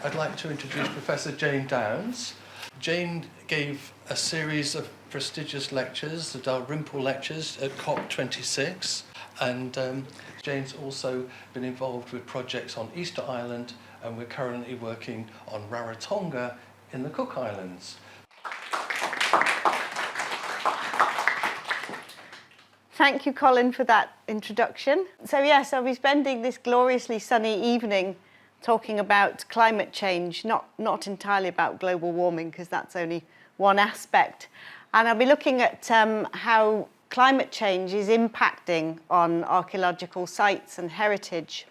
I'd like to introduce Professor Jane Downs. Jane gave a series of prestigious lectures, the Dalrymple Lectures at COP26, and Jane's also been involved with projects on Easter Island, and we're currently working on Rarotonga in the Cook Islands. Thank you, Colin, for that introduction. So yes, I'll be spending this gloriously sunny evening talking about climate change, not entirely about global warming, because that's only one aspect. And I'll be looking at how climate change is impacting on archaeological sites and heritage.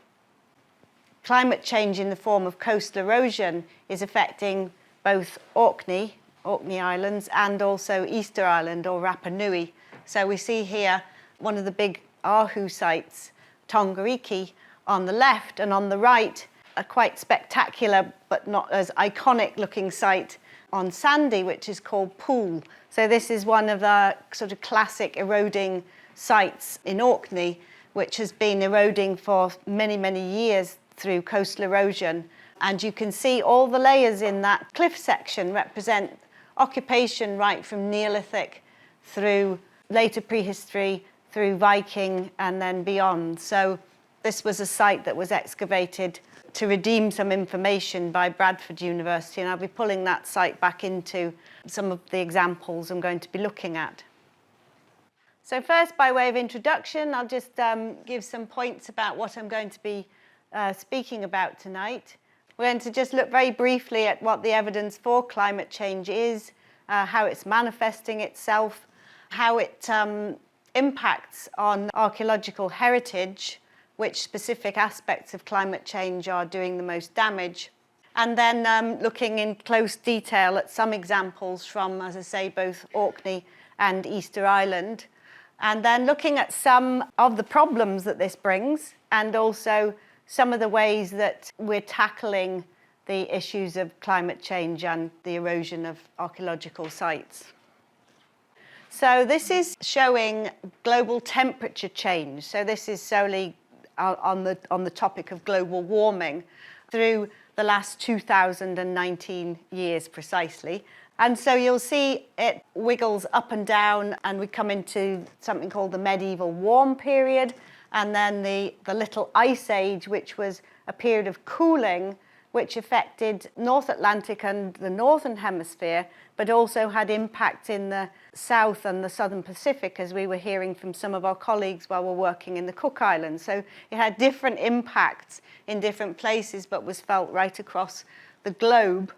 Climate change in the form of coastal erosion is affecting both Orkney Islands, and also Easter Island or Rapa Nui. So we see here one of the big Ahu sites, Tongariki, on the left, and on the right, a quite spectacular but not as iconic looking site on Sandy, which is called Pool. So this is one of the sort of classic eroding sites in Orkney, which has been eroding for many, many years through coastal erosion. And you can see all the layers in that cliff section represent occupation right from Neolithic through later prehistory, through Viking, and then beyond. So this was a site that was excavated to redeem some information by Bradford University, and I'll be pulling that site back into some of the examples I'm going to be looking at. So first, by way of introduction, I'll just give some points about what I'm going to be speaking about tonight. We're going to just look very briefly at what the evidence for climate change is, how it's manifesting itself, how it impacts on archaeological heritage, which specific aspects of climate change are doing the most damage, and then looking in close detail at some examples from, as I say, both Orkney and Easter Island, and then looking at some of the problems that this brings, and also some of the ways that we're tackling the issues of climate change and the erosion of archaeological sites. So this is showing global temperature change. So this is solely on the topic of global warming through the last 2019 years precisely. And so you'll see it wiggles up and down, and we come into something called the medieval warm period, and then the Little Ice Age, which was a period of cooling which affected North Atlantic and the Northern Hemisphere, but also had impact in the South and the Southern Pacific, as we were hearing from some of our colleagues while we're working in the Cook Islands. So it had different impacts in different places, but was felt right across the globe.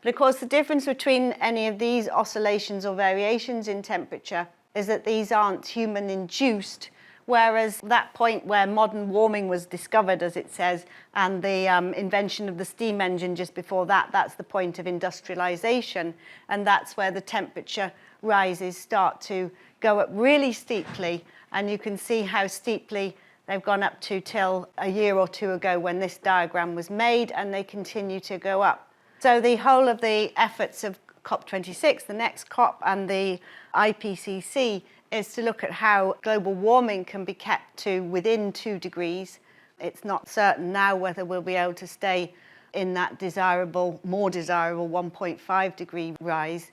But of course, the difference between any of these oscillations or variations in temperature is that these aren't human-induced, whereas that point where modern warming was discovered, as it says, and the invention of the steam engine just before that, that's the point of industrialization, and that's where the temperature rises start to go up really steeply, and you can see how steeply they've gone up to till a year or two ago when this diagram was made, and they continue to go up. So the whole of the efforts of COP26, the next COP, and the IPCC is to look at how global warming can be kept to within 2 degrees. It's not certain now whether we'll be able to stay in that desirable, more desirable 1.5 degree rise.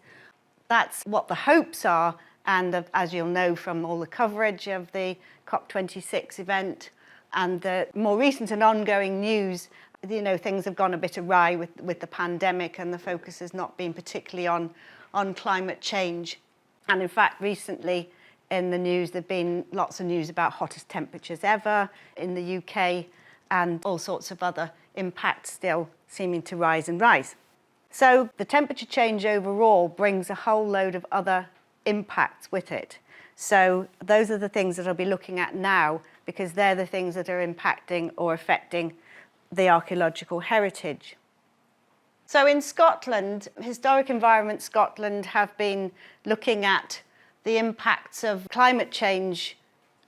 That's what the hopes are, and as you'll know from all the coverage of the COP26 event and the more recent and ongoing news, you know, things have gone a bit awry with the pandemic, and the focus has not been particularly on climate change. And in fact, recently in the news, there've been lots of news about hottest temperatures ever in the UK, and all sorts of other impacts still seeming to rise and rise. So the temperature change overall brings a whole load of other impacts with it. So those are the things that I'll be looking at now, because they're the things that are impacting or affecting the archaeological heritage. So in Scotland, Historic Environment Scotland have been looking at the impacts of climate change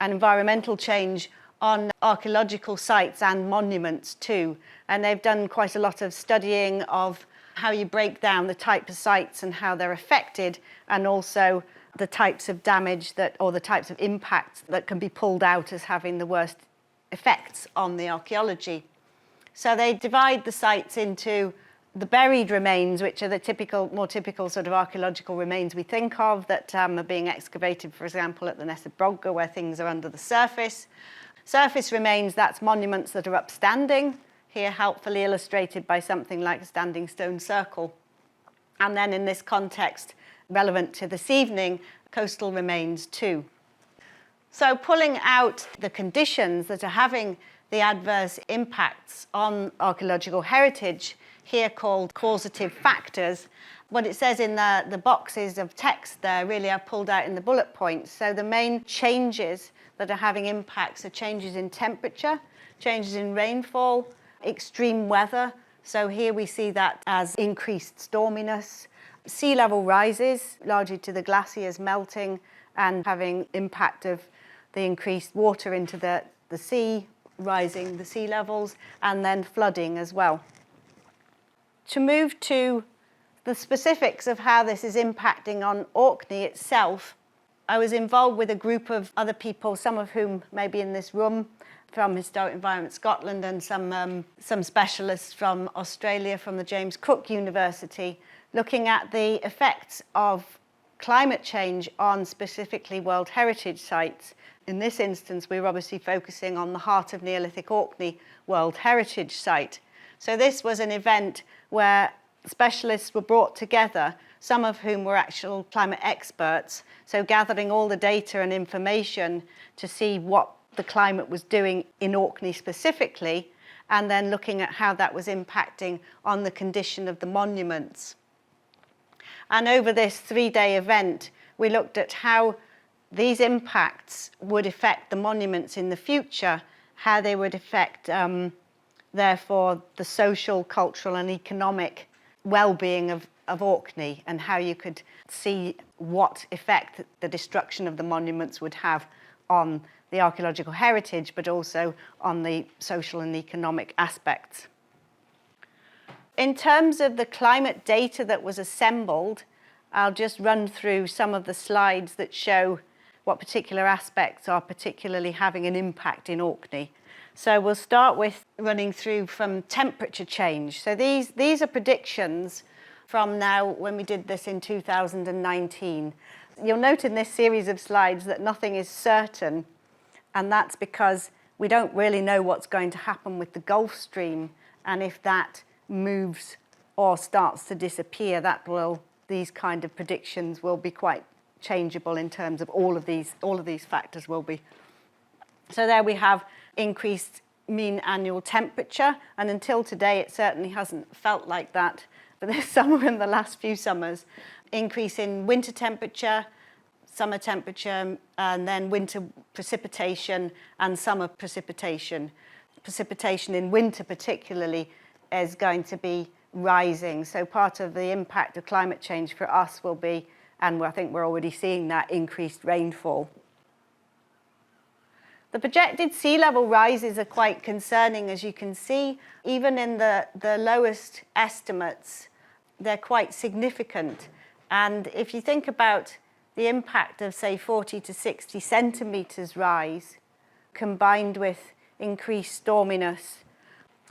and environmental change on archaeological sites and monuments too. And they've done quite a lot of studying of how you break down the type of sites and how they're affected, and also the types of damage that, or the types of impacts that can be pulled out as having the worst effects on the archaeology. So they divide the sites into the buried remains, which are the more typical sort of archaeological remains we think of that are being excavated, for example, at the Ness of Brodgar, where things are under the surface. Surface remains, that's monuments that are upstanding, here helpfully illustrated by something like a standing stone circle. And then in this context, relevant to this evening, coastal remains too. So pulling out the conditions that are having the adverse impacts on archaeological heritage, here called causative factors, what it says in the boxes of text there really are pulled out in the bullet points. So the main changes that are having impacts are changes in temperature, changes in rainfall, extreme weather. So here we see that as increased storminess. Sea level rises, largely to the glaciers melting and having impact of the increased water into the sea, rising the sea levels, and then flooding as well. To move to the specifics of how this is impacting on Orkney itself, I was involved with a group of other people, some of whom may be in this room, from Historic Environment Scotland, and some specialists from Australia, from the James Cook University, looking at the effects of climate change on specifically World Heritage sites. In this instance, we were obviously focusing on the Heart of Neolithic Orkney World Heritage Site. So this was an event where specialists were brought together, some of whom were actual climate experts, so gathering all the data and information to see what the climate was doing in Orkney specifically, and then looking at how that was impacting on the condition of the monuments. And over this 3-day event, we looked at how these impacts would affect the monuments in the future, how they would affect, therefore, the social, cultural and economic well-being of Orkney, and how you could see what effect the destruction of the monuments would have on the archaeological heritage, but also on the social and economic aspects. In terms of the climate data that was assembled, I'll just run through some of the slides that show what particular aspects are particularly having an impact in Orkney. So we'll start with running through from temperature change. So these are predictions from now, when we did this in 2019. You'll note in this series of slides that nothing is certain, and that's because we don't really know what's going to happen with the Gulf Stream, and if that moves or starts to disappear, these kind of predictions will be quite changeable in terms of all of these factors will be. So there we have increased mean annual temperature, and until today it certainly hasn't felt like that, but this summer and the last few summers, increase in winter temperature, summer temperature, and then winter precipitation and summer precipitation. Precipitation in winter particularly is going to be rising. So part of the impact of climate change for us will be, and I think we're already seeing that, increased rainfall. The projected sea level rises are quite concerning, as you can see. Even in the lowest estimates, they're quite significant. And if you think about the impact of, say, 40 to 60 centimetres rise, combined with increased storminess,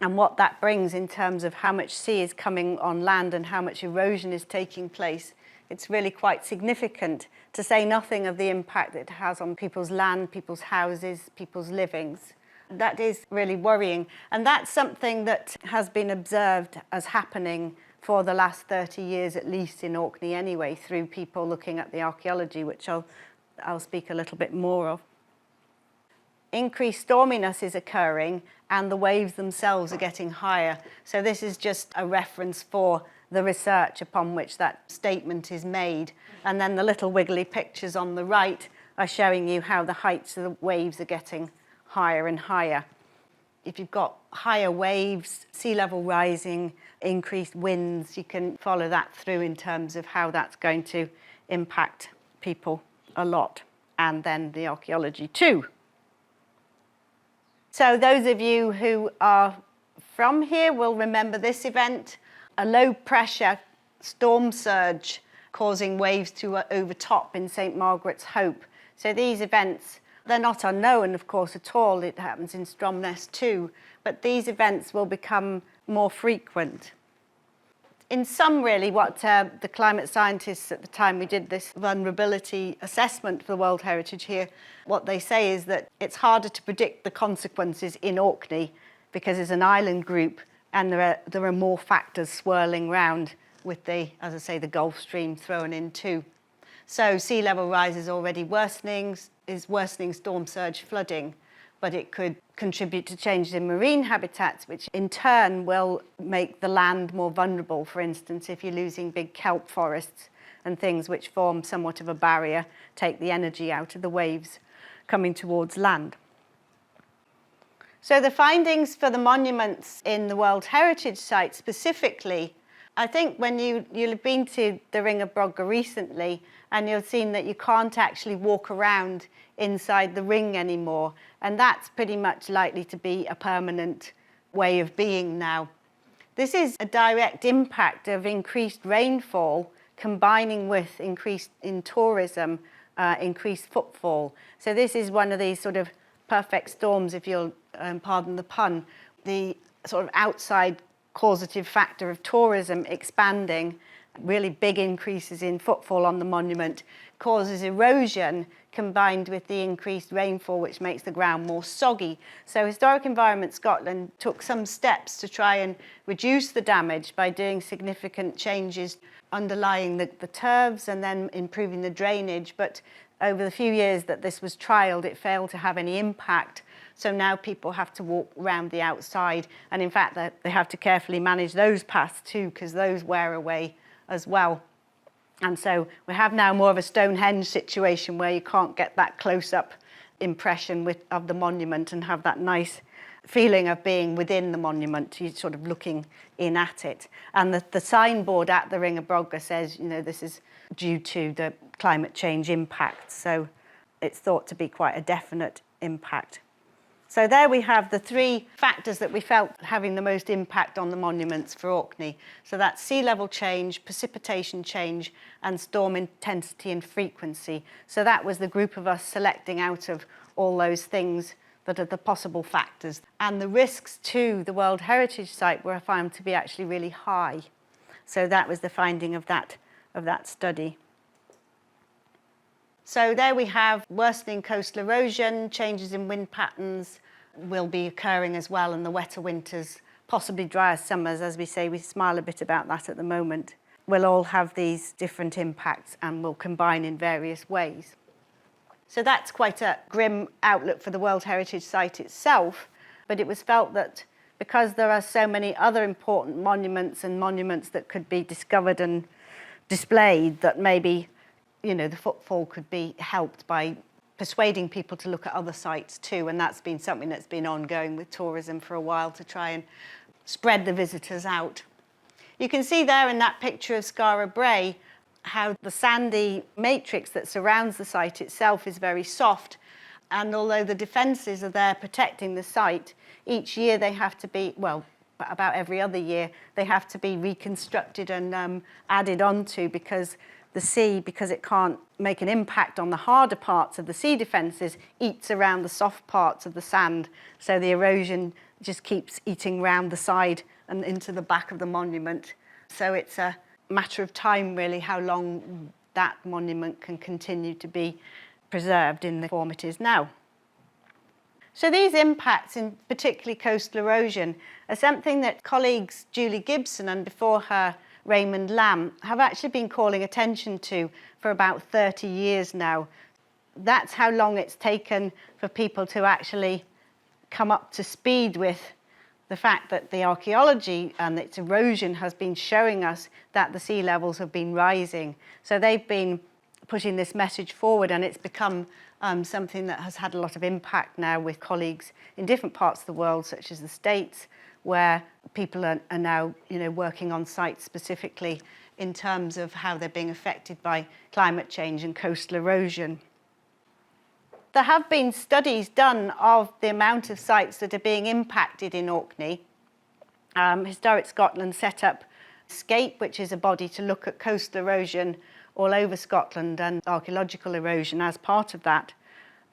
and what that brings in terms of how much sea is coming on land and how much erosion is taking place, it's really quite significant, to say nothing of the impact it has on people's land, people's houses, people's livings. That is really worrying. And that's something that has been observed as happening for the last 30 years at least in Orkney anyway, through people looking at the archaeology, which I'll speak a little bit more of. Increased storminess is occurring, and the waves themselves are getting higher. So this is just a reference for the research upon which that statement is made. And then the little wiggly pictures on the right are showing you how the heights of the waves are getting higher and higher. If you've got higher waves, sea level rising, increased winds, you can follow that through in terms of how that's going to impact people a lot, and then the archaeology too. So those of you who are from here will remember this event, a low pressure storm surge causing waves to overtop in St Margaret's Hope. So these events, they're not unknown, of course, at all. It happens in Stromness too, but these events will become more frequent. In sum, really, what the climate scientists at the time we did this vulnerability assessment for the World Heritage here, what they say is that it's harder to predict the consequences in Orkney because it's an island group and there are more factors swirling round with the, as I say, the Gulf Stream thrown in too. So sea level rise is already worsening storm surge flooding, but it could contribute to changes in marine habitats, which in turn will make the land more vulnerable. For instance, if you're losing big kelp forests and things which form somewhat of a barrier, take the energy out of the waves coming towards land. So the findings for the monuments in the World Heritage Site specifically, I think when you'll have been to the Ring of Brodgar recently, and you've seen that you can't actually walk around inside the ring anymore. And that's pretty much likely to be a permanent way of being now. This is a direct impact of increased rainfall combining with increased in tourism, increased footfall. So this is one of these sort of perfect storms, if you'll pardon the pun. The sort of outside causative factor of tourism expanding, really big increases in footfall on the monument, causes erosion combined with the increased rainfall, which makes the ground more soggy. So Historic Environment Scotland took some steps to try and reduce the damage by doing significant changes underlying the turfs and then improving the drainage. But over the few years that this was trialled, it failed to have any impact. So now people have to walk around the outside. And in fact, they have to carefully manage those paths too, because those wear away as well. And so we have now more of a Stonehenge situation where you can't get that close-up impression of the monument and have that nice feeling of being within the monument. You're sort of looking in at it. And the signboard at the Ring of Brodgar says, you know, this is due to the climate change impact. So it's thought to be quite a definite impact. So there we have the three factors that we felt having the most impact on the monuments for Orkney. So that's sea level change, precipitation change, and storm intensity and frequency. So that was the group of us selecting out of all those things that are the possible factors. And the risks to the World Heritage Site were found to be actually really high. So that was the finding of that study. So there we have worsening coastal erosion, changes in wind patterns will be occurring as well in the wetter winters, possibly drier summers. As we say, we smile a bit about that at the moment. We'll all have these different impacts and will combine in various ways. So that's quite a grim outlook for the World Heritage Site itself, but it was felt that because there are so many other important monuments and monuments that could be discovered and displayed, that maybe, you know, the footfall could be helped by persuading people to look at other sites too. And that's been something that's been ongoing with tourism for a while to try and spread the visitors out. You can see there in that picture of Skara Brae how the sandy matrix that surrounds the site itself is very soft. And although the defences are there protecting the site, each year they have to be, well, about every other year, they have to be reconstructed and added onto because the sea, because it can't make an impact on the harder parts of the sea defences, eats around the soft parts of the sand. So the erosion just keeps eating round the side and into the back of the monument. So it's a matter of time, really, how long that monument can continue to be preserved in the form it is now. So these impacts, in particularly coastal erosion, are something that colleagues Julie Gibson and before her Raymond Lamb have actually been calling attention to for about 30 years now. That's how long it's taken for people to actually come up to speed with the fact that the archaeology and its erosion has been showing us that the sea levels have been rising. So they've been pushing this message forward, and it's become something that has had a lot of impact now with colleagues in different parts of the world, such as the States, where people are now, you know, working on sites specifically in terms of how they're being affected by climate change and coastal erosion. There have been studies done of the amount of sites that are being impacted in Orkney. Historic Scotland set up SCAPE, which is a body to look at coastal erosion all over Scotland and archaeological erosion as part of that,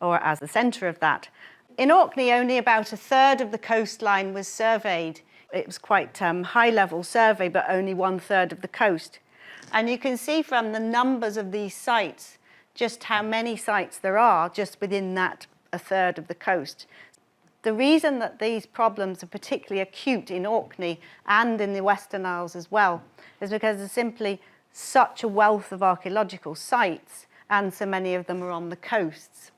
or as the centre of that. In Orkney, only about a third of the coastline was surveyed it was quite high-level survey, but only 1/3 of the coast. And you can see from the numbers of these sites just how many sites there are just within that 1/3 of the coast. The reason that these problems are particularly acute in Orkney and in the Western Isles as well is because there's simply such a wealth of archaeological sites, and so many of them are on the coasts.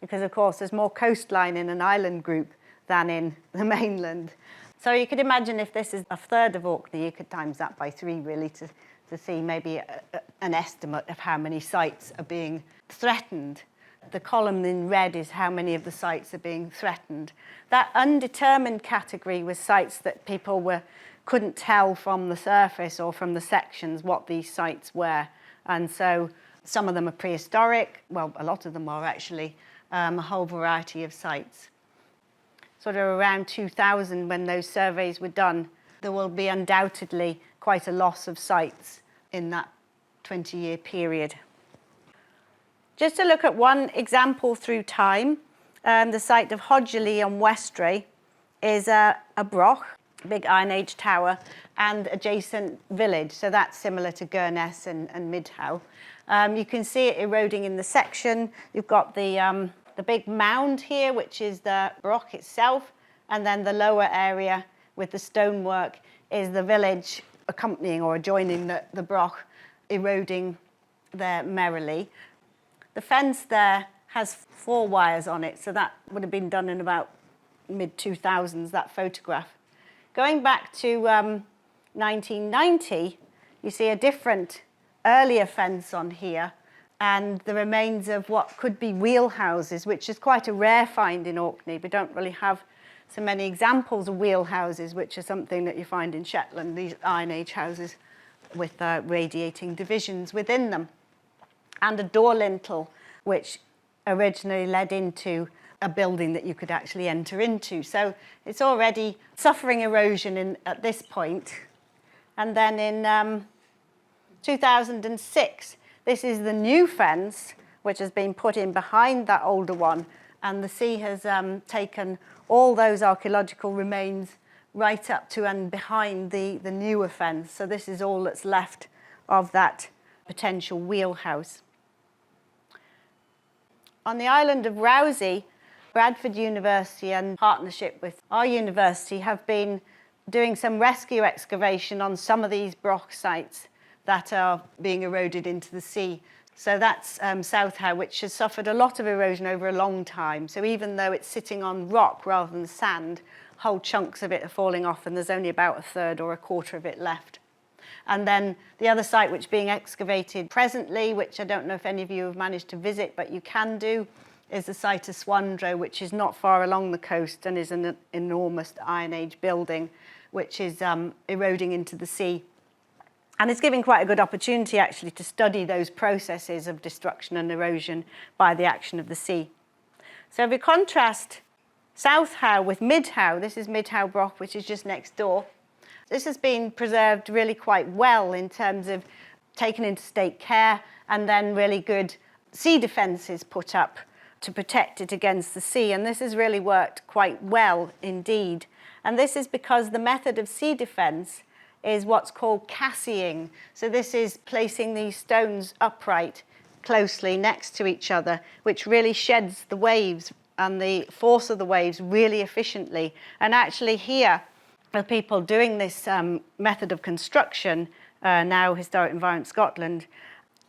Because, of course, there's more coastline in an island group than in the mainland. So you could imagine if this is 1/3 of Orkney, you could times that by 3, really, to see maybe an estimate of how many sites are being threatened. The column in red is how many of the sites are being threatened. That undetermined category was sites that people couldn't tell from the surface or from the sections what these sites were. And so some of them are prehistoric. Well, a lot of them are actually a whole variety of sites. Sort of around 2000, when those surveys were done, there will be undoubtedly quite a loss of sites in that 20-year period. Just to look at one example through time, the site of Hodgeley on Westray is a broch, a big Iron Age tower, and adjacent village. So that's similar to Gurness and Midhow. You can see it eroding in the section. You've got the big mound here, which is the broch itself, and then the lower area with the stonework is the village accompanying or adjoining the broch, eroding there merrily. The fence there has 4 wires on it, so that would have been done in about mid-2000s, that photograph. Going back to 1990, you see a different, earlier fence on here, and the remains of what could be wheel houses, which is quite a rare find in Orkney. We don't really have so many examples of wheel houses, which are something that you find in Shetland, these Iron Age houses with radiating divisions within them. And a door lintel, which originally led into a building that you could actually enter into. So it's already suffering erosion at this point. And then in 2006, this is the new fence, which has been put in behind that older one, and the sea has taken all those archaeological remains right up to and behind the newer fence. So this is all that's left of that potential wheelhouse. On the island of Rousey, Bradford University, in partnership with our university, have been doing some rescue excavation on some of these broch sites that are being eroded into the sea. So that's South Howe, which has suffered a lot of erosion over a long time. So even though it's sitting on rock rather than sand, whole chunks of it are falling off, and there's only about 1/3 or 1/4 of it left. And then the other site which is being excavated presently, which I don't know if any of you have managed to visit, but you can do, is the site of Swandrow, which is not far along the coast and is an enormous Iron Age building, which is eroding into the sea. And it's giving quite a good opportunity, actually, to study those processes of destruction and erosion by the action of the sea. So if we contrast South Howe with Midhow, this is Midhow Broch, which is just next door. This has been preserved really quite well in terms of taken into state care, and then really good sea defences put up to protect it against the sea. And this has really worked quite well indeed. And this is because the method of sea defence is what's called cassying. So this is placing these stones upright closely next to each other, which really sheds the waves and the force of the waves really efficiently. And actually here, the people doing this method of construction, now Historic Environment Scotland,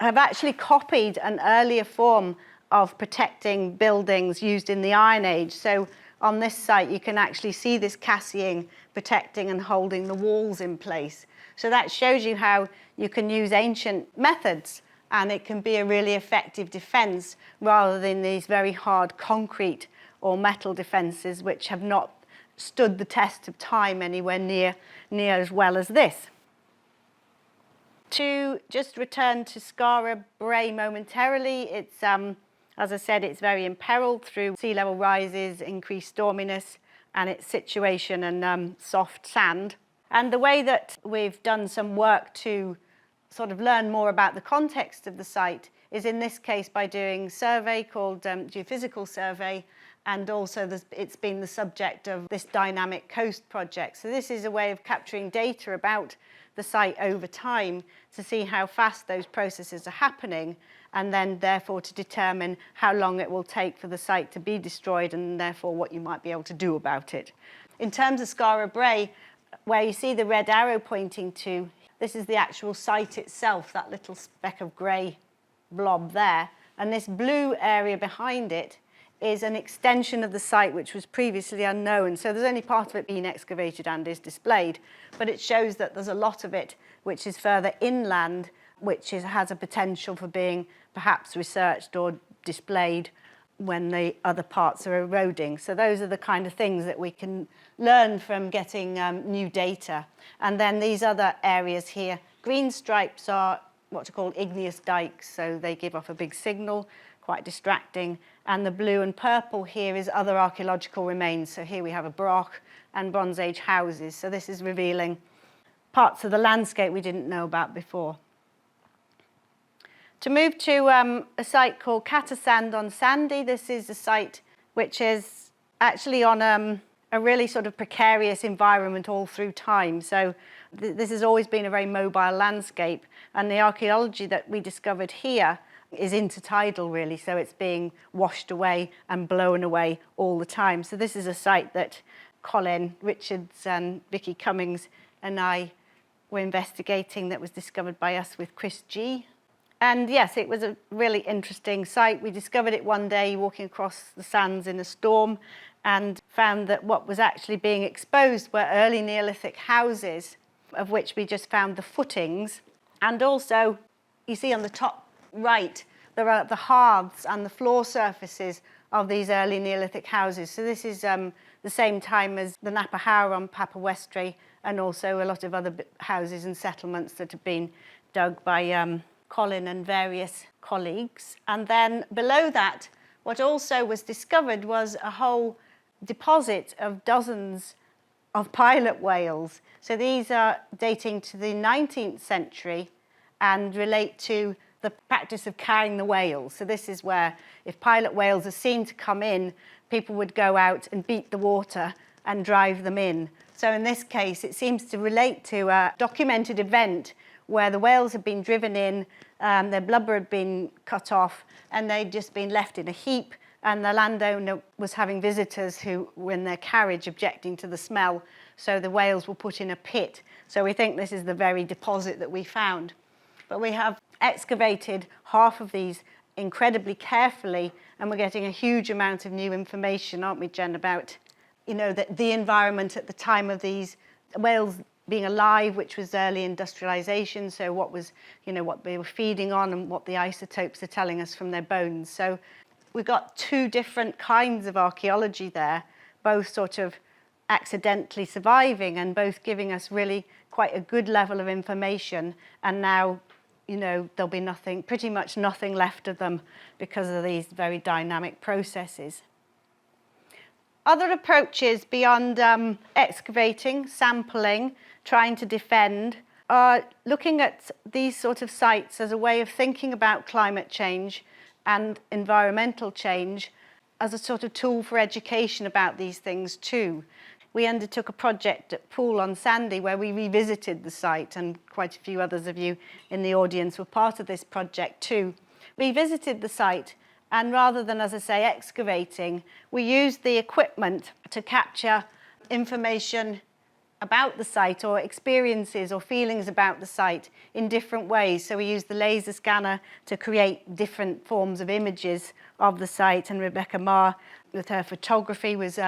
have actually copied an earlier form of protecting buildings used in the Iron Age. So on this site, you can actually see this cassying protecting and holding the walls in place. So that shows you how you can use ancient methods, and it can be a really effective defence rather than these very hard concrete or metal defences which have not stood the test of time anywhere near as well as this. To just return to Skara Brae momentarily, it's as I said, it's very imperiled through sea level rises, increased storminess, and its situation and soft sand. And the way that we've done some work to sort of learn more about the context of the site is in this case by doing a survey called Geophysical Survey, and also it's been the subject of this dynamic coast project. So this is a way of capturing data about the site over time to see how fast those processes are happening, and then therefore to determine how long it will take for the site to be destroyed and therefore what you might be able to do about it. In terms of Skara Brae, where you see the red arrow pointing to, this is the actual site itself, that little speck of grey blob there, and this blue area behind it is an extension of the site which was previously unknown. So there's only part of it being excavated and is displayed, but it shows that there's a lot of it which is further inland, which has a potential for being perhaps researched or displayed when the other parts are eroding. So those are the kind of things that we can learn from getting new data. And then these other areas here, green stripes are what are called igneous dikes, so they give off a big signal, quite distracting. And the blue and purple here is other archaeological remains. So here we have a Broch and Bronze Age houses. So this is revealing parts of the landscape we didn't know about before. To move to a site called Catasand on Sandy, this is a site which is actually on a really sort of precarious environment all through time. So this has always been a very mobile landscape, and the archaeology that we discovered here is intertidal really, so it's being washed away and blown away all the time. So this is a site that Colin Richards and Vicky Cummings and I were investigating, that was discovered by us with Chris G. And yes, it was a really interesting site. We discovered it one day walking across the sands in a storm and found that what was actually being exposed were early Neolithic houses, of which we just found the footings. And also, you see on the top right, there are the hearths and the floor surfaces of these early Neolithic houses. So this is the same time as the Napa Howrah on Papa Westray, and also a lot of other houses and settlements that have been dug by Colin and various colleagues. And then below that, what also was discovered was a whole deposit of dozens of pilot whales. So these are dating to the 19th century and relate to the practice of carrying the whales. So this is where, if pilot whales are seen to come in, people would go out and beat the water and drive them in. So in this case, it seems to relate to a documented event where the whales had been driven in, their blubber had been cut off, and they'd just been left in a heap, and the landowner was having visitors who were in their carriage objecting to the smell, so the whales were put in a pit. So we think this is the very deposit that we found. But we have excavated half of these incredibly carefully, and we're getting a huge amount of new information, aren't we, Jen, about, you know, the environment at the time of these whales being alive, which was early industrialization, so what was, you know, what they were feeding on and what the isotopes are telling us from their bones. So we've got two different kinds of archaeology there, both sort of accidentally surviving and both giving us really quite a good level of information. And now, you know, there'll be nothing, pretty much nothing left of them because of these very dynamic processes. Other approaches beyond excavating, sampling, trying to defend, are looking at these sort of sites as a way of thinking about climate change and environmental change as a sort of tool for education about these things too. We undertook a project at Poole on Sandy where we revisited the site, and quite a few others of you in the audience were part of this project too. We visited the site, and rather than, as I say, excavating, we used the equipment to capture information about the site or experiences or feelings about the site in different ways. So we used the laser scanner to create different forms of images of the site, and Rebecca Marr, with her photography, was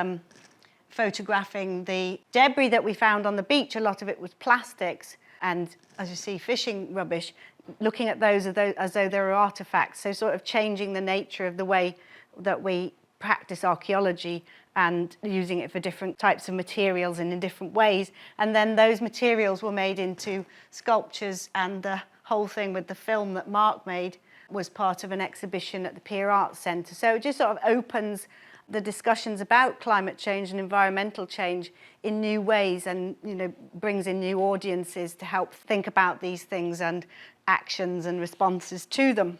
photographing the debris that we found on the beach. A lot of it was plastics and, as you see, fishing rubbish, looking at those as though they were artifacts, so sort of changing the nature of the way that we practice archaeology and using it for different types of materials and in different ways. And then those materials were made into sculptures, and the whole thing with the film that Mark made was part of an exhibition at the Pier Arts Centre. So it just sort of opens the discussions about climate change and environmental change in new ways, and, you know, brings in new audiences to help think about these things and actions and responses to them.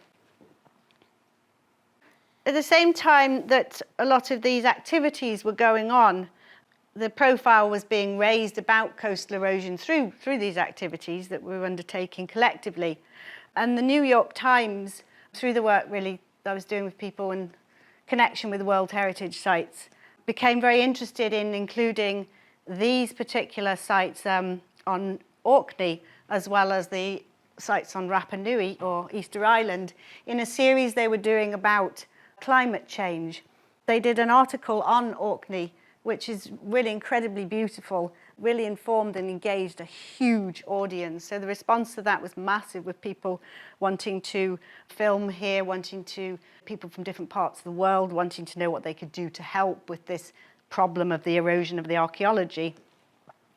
At the same time that a lot of these activities were going on, the profile was being raised about coastal erosion through these activities that we were undertaking collectively. And the New York Times, through the work really that I was doing with people in connection with World Heritage Sites, became very interested in including these particular sites on Orkney, as well as the sites on Rapa Nui or Easter Island, in a series they were doing about climate change. They did an article on Orkney, which is really incredibly beautiful, really informed and engaged a huge audience. So the response to that was massive, with people wanting to film here, people from different parts of the world wanting to know what they could do to help with this problem of the erosion of the archaeology.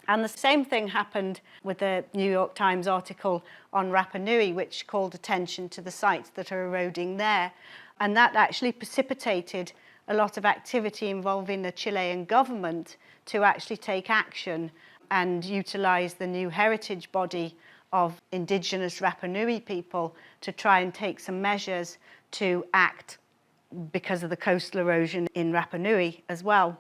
And the same thing happened with the New York Times article on Rapa Nui, which called attention to the sites that are eroding there. And that actually precipitated a lot of activity involving the Chilean government to actually take action and utilise the new heritage body of indigenous Rapa Nui people to try and take some measures to act because of the coastal erosion in Rapa Nui as well.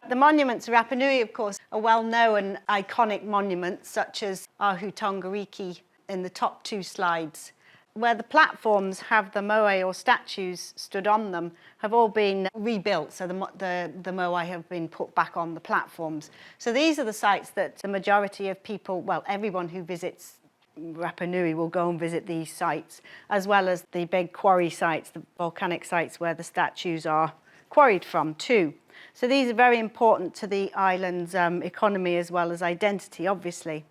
The monuments of Rapa Nui, of course, are well-known iconic monuments such as Ahu Tongariki in the top two slides, where the platforms have the moai or statues stood on them, have all been rebuilt. So the moai have been put back on the platforms. So these are the sites that the majority of people, well, everyone who visits Rapa Nui will go and visit these sites, as well as the big quarry sites, the volcanic sites where the statues are quarried from too. So these are very important to the island's economy as well as identity, obviously.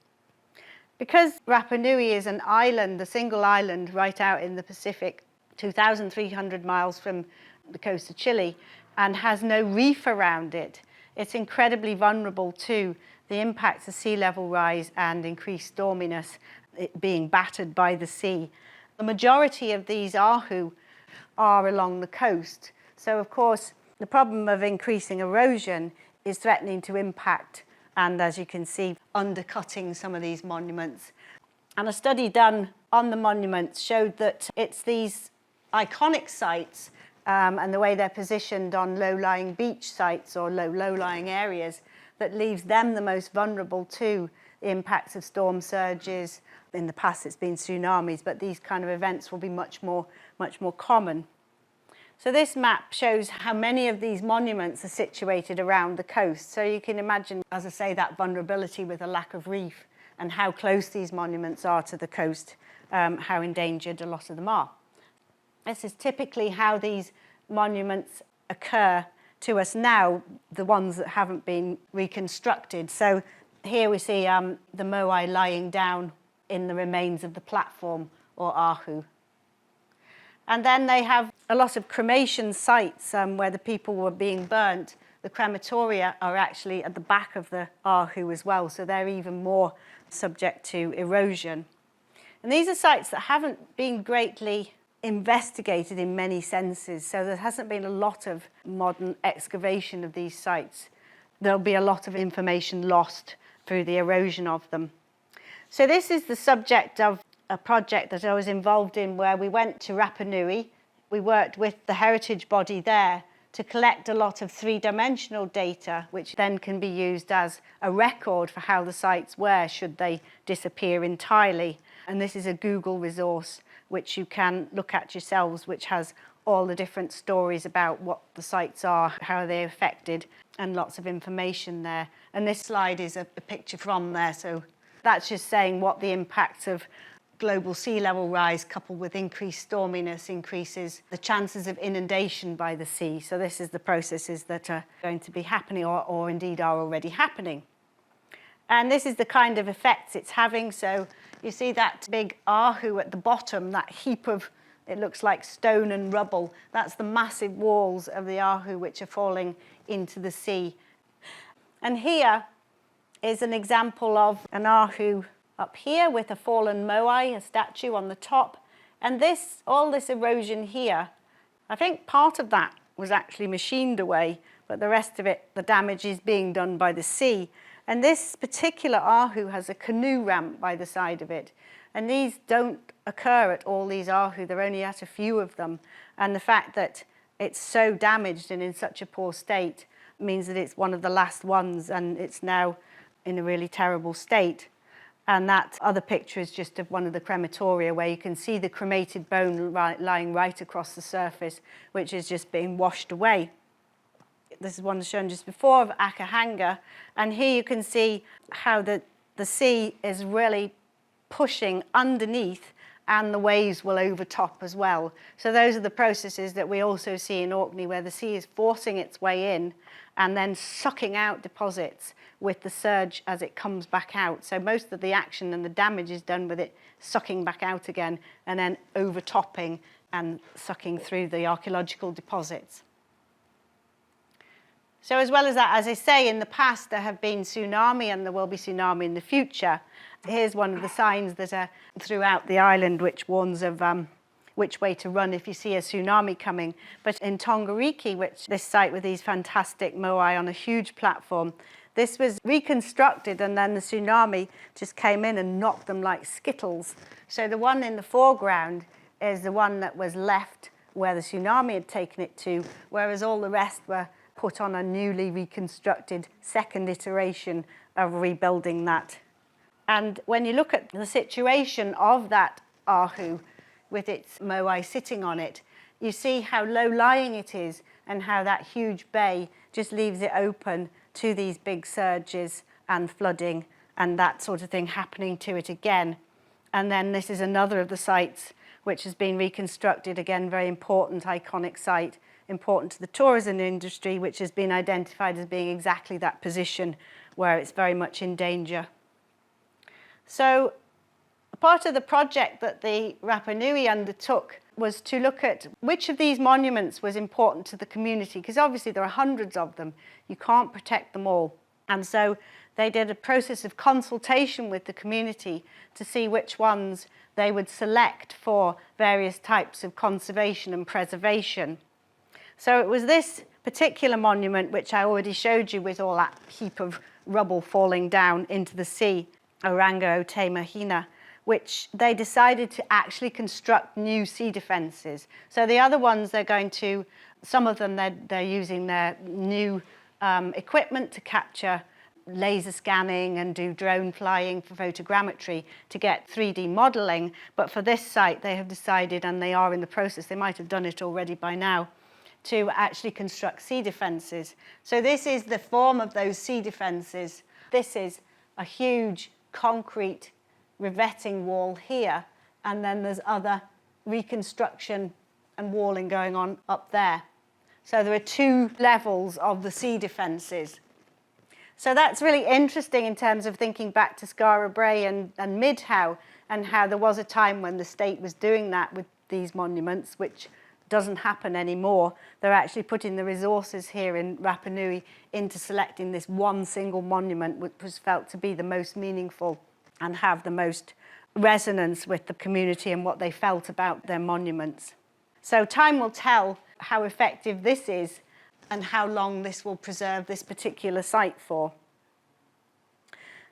Because Rapa Nui is an island, a single island right out in the Pacific, 2,300 miles from the coast of Chile, and has no reef around it, it's incredibly vulnerable to the impacts of sea level rise and increased storminess, it being battered by the sea. The majority of these ahu are along the coast. So, of course, the problem of increasing erosion is threatening to impact and, as you can see, undercutting some of these monuments. And a study done on the monuments showed that it's these iconic sites and the way they're positioned on low-lying beach sites or low-lying areas that leaves them the most vulnerable to the impacts of storm surges. In the past it's been tsunamis, but these kind of events will be much more common. So this map shows how many of these monuments are situated around the coast. So you can imagine, as I say, that vulnerability with a lack of reef and how close these monuments are to the coast, how endangered a lot of them are. This is typically how these monuments occur to us now, the ones that haven't been reconstructed. So here we see the moai lying down in the remains of the platform or ahu. And then they have a lot of cremation sites where the people were being burnt. The crematoria are actually at the back of the ahu as well, so they're even more subject to erosion. And these are sites that haven't been greatly investigated in many senses, so there hasn't been a lot of modern excavation of these sites. There'll be a lot of information lost through the erosion of them. So this is the subject of a project that I was involved in where we went to Rapa Nui. We worked with the heritage body there to collect a lot of three-dimensional data, which then can be used as a record for how the sites were should they disappear entirely. And this is a Google resource which you can look at yourselves, which has all the different stories about what the sites are, how they're affected, and lots of information there. And this slide is a picture from there, so that's just saying what the impacts of global sea level rise coupled with increased storminess increases the chances of inundation by the sea. So this is the processes that are going to be happening or indeed are already happening. And this is the kind of effects it's having. So you see that big ahu at the bottom, that heap of, it looks like stone and rubble. That's the massive walls of the ahu which are falling into the sea. And here is an example of an ahu up here with a fallen moai, a statue on the top. And this, all this erosion here, I think part of that was actually machined away, but the rest of it, the damage is being done by the sea. And this particular ahu has a canoe ramp by the side of it. And these don't occur at all these ahu, they're only at a few of them. And the fact that it's so damaged and in such a poor state means that it's one of the last ones and it's now in a really terrible state. And that other picture is just of one of the crematoria where you can see the cremated bone lying right across the surface, which is just being washed away. This is one shown just before of Akahanga, and here you can see how the sea is really pushing underneath and the waves will overtop as well. So those are the processes that we also see in Orkney, where the sea is forcing its way in and then sucking out deposits with the surge as it comes back out. So most of the action and the damage is done with it sucking back out again and then overtopping and sucking through the archaeological deposits. So as well as that, as I say, in the past there have been tsunami and there will be tsunami in the future. Here's one of the signs that are throughout the island which warns of which way to run if you see a tsunami coming. But in Tongariki, this site with these fantastic moai on a huge platform, this was reconstructed and then the tsunami just came in and knocked them like skittles. So the one in the foreground is the one that was left where the tsunami had taken it to, whereas all the rest were put on a newly reconstructed second iteration of rebuilding that. And when you look at the situation of that ahu with its moai sitting on it, you see how low-lying it is and how that huge bay just leaves it open to these big surges and flooding and that sort of thing happening to it again. And then this is another of the sites which has been reconstructed, again, very important, iconic site, important to the tourism industry, which has been identified as being exactly that position where it's very much in danger. So part of the project that the Rapa Nui undertook was to look at which of these monuments was important to the community, because obviously there are hundreds of them. You can't protect them all. And so they did a process of consultation with the community to see which ones they would select for various types of conservation and preservation. So it was this particular monument, which I already showed you with all that heap of rubble falling down into the sea, Oranga Ote Mahina, which they decided to actually construct new sea defences. So the other ones, they're going to, some of them, they're using their new equipment to capture laser scanning and do drone flying for photogrammetry to get 3D modelling. But for this site, they have decided, and they are in the process, they might have done it already by now, to actually construct sea defences. So this is the form of those sea defences. This is a huge concrete revetting wall here, and then there's other reconstruction and walling going on up there. So there are two levels of the sea defences. So that's really interesting in terms of thinking back to Skara Brae and Midhow, and how there was a time when the state was doing that with these monuments, which doesn't happen anymore. They're actually putting the resources here in Rapa Nui into selecting this one single monument, which was felt to be the most meaningful and have the most resonance with the community and what they felt about their monuments. So time will tell how effective this is and how long this will preserve this particular site for.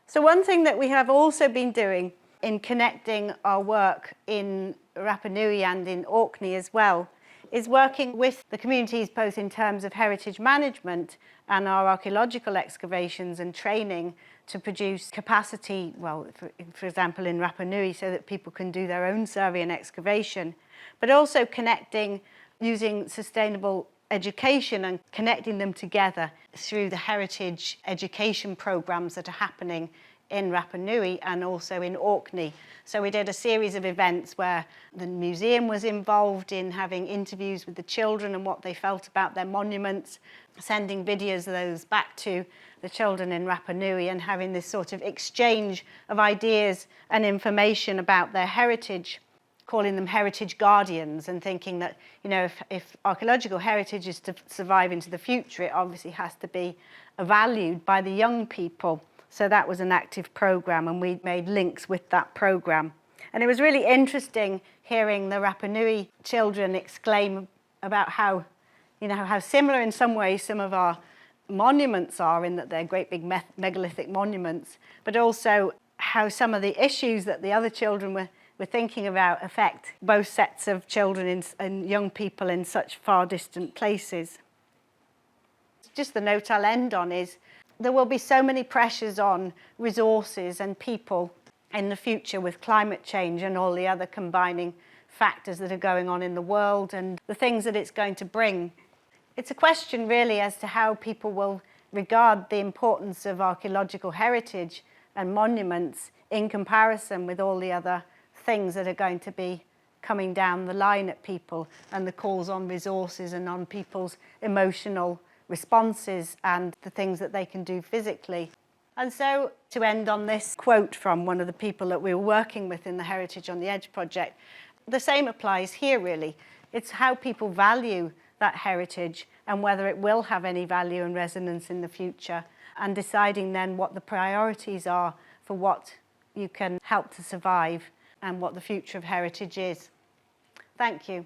So one thing that we have also been doing in connecting our work in Rapa Nui and in Orkney as well is working with the communities both in terms of heritage management and our archaeological excavations and training to produce capacity, well, for example, in Rapa Nui, so that people can do their own survey and excavation, but also connecting using sustainable education and connecting them together through the heritage education programs that are happening in Rapa Nui and also in Orkney. So we did a series of events where the museum was involved in having interviews with the children and what they felt about their monuments, sending videos of those back to the children in Rapa Nui and having this sort of exchange of ideas and information about their heritage, calling them heritage guardians and thinking that, you know, if archaeological heritage is to survive into the future, it obviously has to be valued by the young people. So that was an active programme, and we made links with that programme. And it was really interesting hearing the Rapa Nui children exclaim about how, you know, how similar in some ways some of our monuments are, in that they're great big megalithic monuments, but also how some of the issues that the other children were thinking about affect both sets of children and young people in such far distant places. Just the note I'll end on is there will be so many pressures on resources and people in the future with climate change and all the other combining factors that are going on in the world and the things that it's going to bring. It's a question really as to how people will regard the importance of archaeological heritage and monuments in comparison with all the other things that are going to be coming down the line at people, and the calls on resources and on people's emotional responses and the things that they can do physically. And so, to end on this quote from one of the people that we were working with in the Heritage on the Edge project, the same applies here really. It's how people value that heritage and whether it will have any value and resonance in the future, and deciding then what the priorities are for what you can help to survive and what the future of heritage is. Thank you.